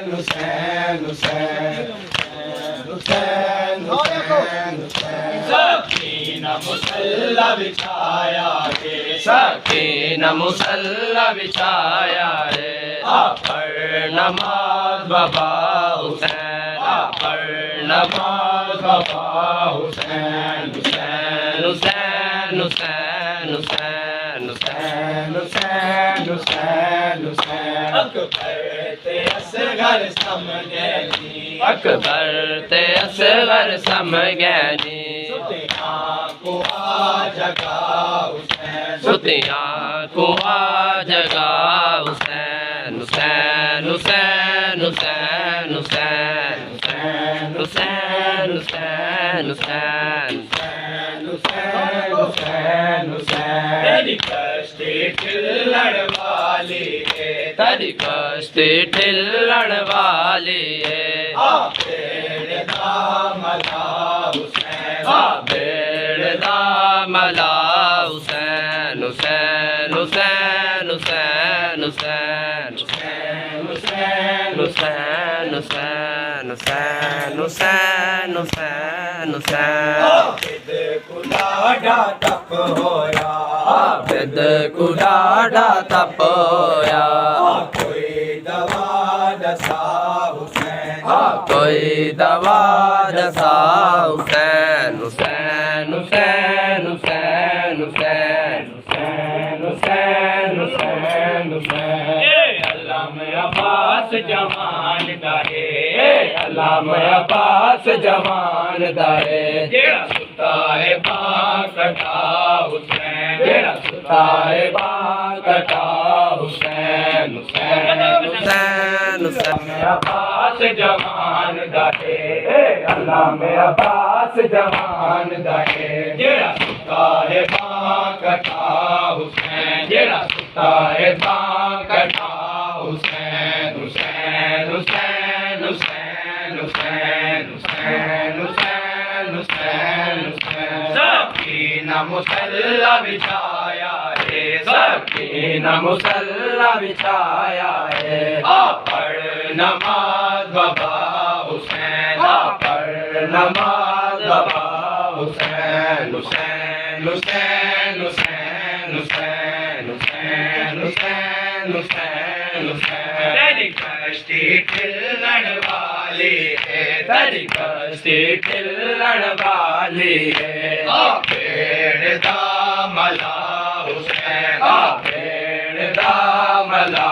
حسین حسین حسین حسین سکینہ مصلی بچھایا ہے سکینہ مصلی بچھایا ہے پر نماز بابا حسین پر نماز بابا حسین حسین حسین حسین حسین حسین حسین حسین حسین اکبر تے اصغر سمجھے جی اکبر تے اصغر سمجھے جی ستیاں کو آ جگا حسین ستیاں کو آ جگا حسین حسین حسین حسین حسین حسین حسین حسین حسین حسین تیری کشتی ٹھلڑ والی ہے تیری کشتی ٹھلڑ والی ہے بیڑ دا ملا حسین بیڑ دا ملا حسین حسین حسین حسین حسین حسین حسین حسین حسین حسین حسین حسین عابد کو ڈاڈا تپ ہویا عابد کو ڈاڈا تپ ہویا کوئی دوا دسا حسین کوئی دوا دسا حسین حسین حسین حسین حسین حسین حسین حسین علامہ عباس جوان دارے علامہ عباس جوان دارے جیڑا ستا ہے باکٹا حسین جیڑا ستا ہے باکٹا حسین حسین حسین علامہ عباس جوان دارے علامہ عباس جوان دارے جیڑا ستا ہے باکٹا حسین جیڑا ستا ہے باکٹا حسین حسین حسین حسین حسین حسین حسین حسین حسین سکینہ مصلی بچھایا ہے سکینہ مصلی بچھایا ہے پڑھ نماز بابا حسین پڑھ نماز بابا حسین حسین حسین حسین حسین حسین حسین حسین تیری کشتی ٹھلڑ والی ہے تیری کشتی ٹھلڑ والی ہے بیڑ دا ملا حسین بیڑ دا ملا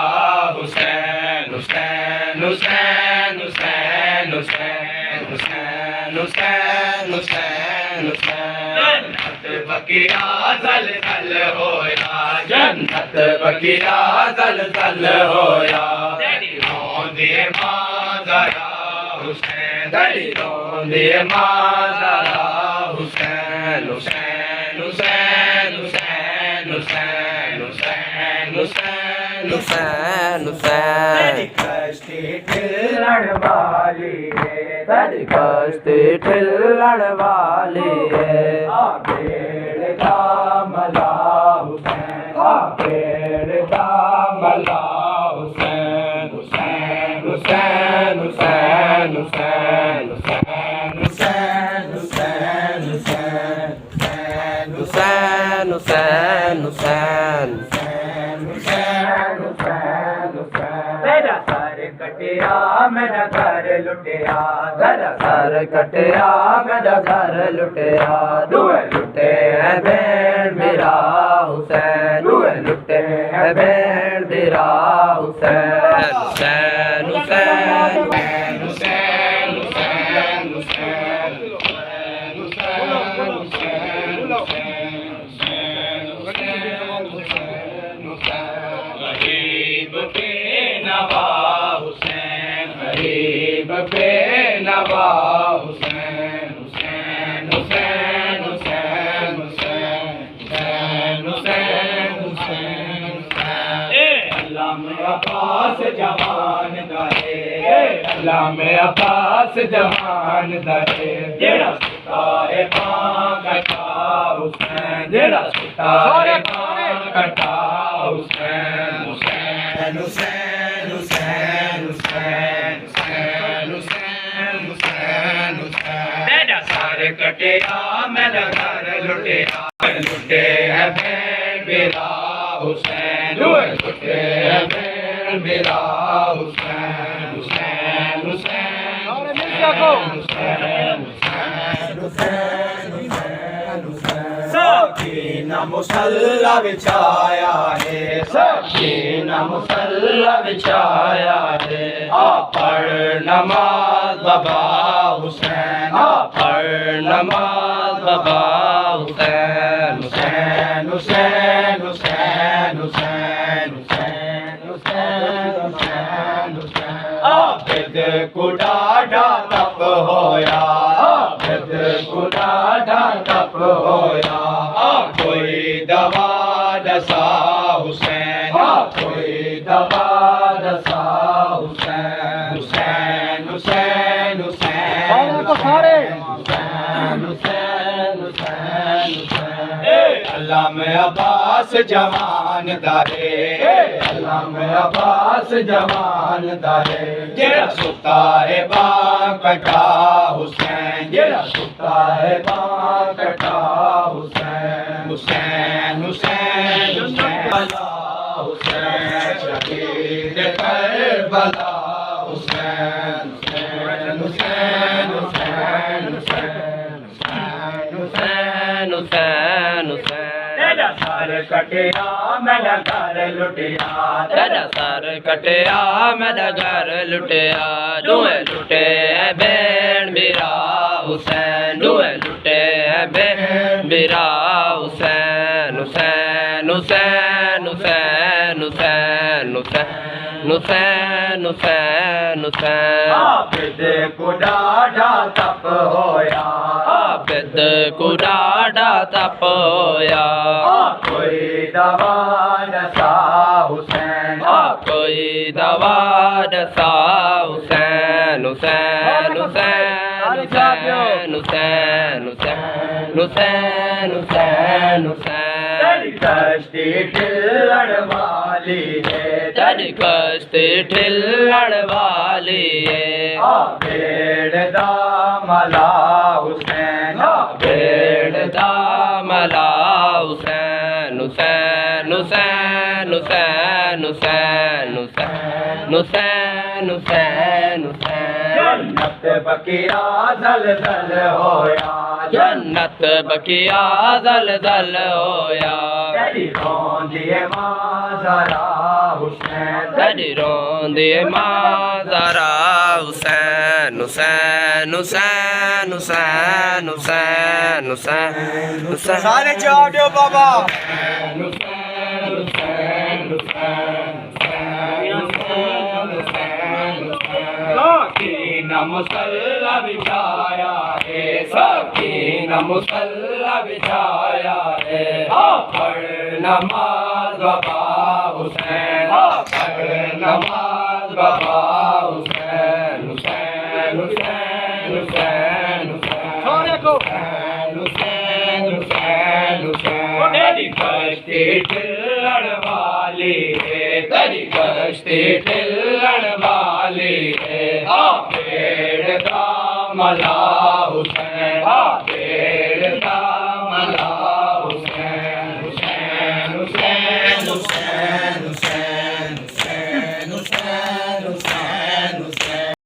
حسین حسین حسین حسین حسین حسین حسین حسین حسین جنت بقیہ زلزل ہویا جنت بقیہ زلزل ہویا تیری روندی ماں ذرا حسین تیری روندی ماں ذرا حسین حسین حسین حسین حسین حسین حسین حسین حسین تیری کشتی ٹھلڑ والی ہے تیری کشتی ٹھلڑ والی ہے بیڑ دا ملا حسین بیڑ دا ملا حسین حسین حسین حسین حسین حسین حسین حسین حسین حسین حسین میرا سر کٹیا میرا گھر لٹیا میرا سر کٹیا میرا گھر لٹیا دوئے لٹے ہیں بین میرا حسین دوئے لٹے ہیں بین میرا حسین حسین حسین حسین حسین حسین غریب بے نوا حسین غریب بے نوا حسین حسین حسین حسین حسین حسین حسین علامہ عباس جوان دارے علامہ عباس جوان دارے جیڑا ستا ہے باکٹا حسین جیڑا ستا ہے باکٹا حسین حسین حسین حسین حسین کٹیا میرا گھر لٹیا لٹے ہے بہن میرا حسین لٹے ہے بہن میرا حسین حسین حسین سکینہ مصلی بچھایا ہے سکینہ مصلی بچھایا ہے پڑھ نماز بابا حسین پڑھ نماز بابا حسین حسین حسین حسین حسین حسین حسین حسین عابد کو ڈاڈا تپ ہویا عابد کو ڈاڈا تپ ہویا کوئی دوا دسا حسین کوئی دوا دسا حسین حسین حسین حسین علامہ عباس جوان دارے علامہ عباس جوان دارے جڑا ستا ہے باں کٹا حسین جڑا ستا ہے باں کٹا حسین حسین حسین حسین شہید کربلا حسین حسین حسین حسین حسین حسین تیرا سر کٹیا میرا گھر لٹیا تیرا سر کٹیا میرا گھر لٹیا دوئے لٹے ہے بہن میرا حسین دوئے لٹے ہے بہن میرا حسین حسین حسین حسین حسین حسین حسین حسین عابد کو ڈاڈا تپ ہویا عابد کو ڈاڈا تپ ہویا کوئی دوا دسا حسین کوئی دوا دسا حسین حسین حسین حسین حسین حسین حسین حسین کشتی ٹھلڑ والی ہے تیری کشتی ٹھلڑ والی ہے بھیڑ داملا حسین بھیڑ داملا حسین حسین حسین حسین حسین حسین حسین حسین جنت بقیہ زلزل ہویا جنت بقیہ زلزل ہویا تیری روندی ماں ذرا حسین تیری روندی ماں ذرا حسین حسین حسین حسین حسین حسین سارے چاہ دیو بابا سکینہ مصلی بچھایا ہے سکینہ مصلی بچھایا ہے پڑھ نماز بابا حسین پڑھ نماز بابا حسین حسین حسین حسین حسین حسین تیری کشتی ٹھلڑ والی ہے تیری کشتی ٹھلڑ والی ہے بھیڑ داملا حسین بھیڑ داملا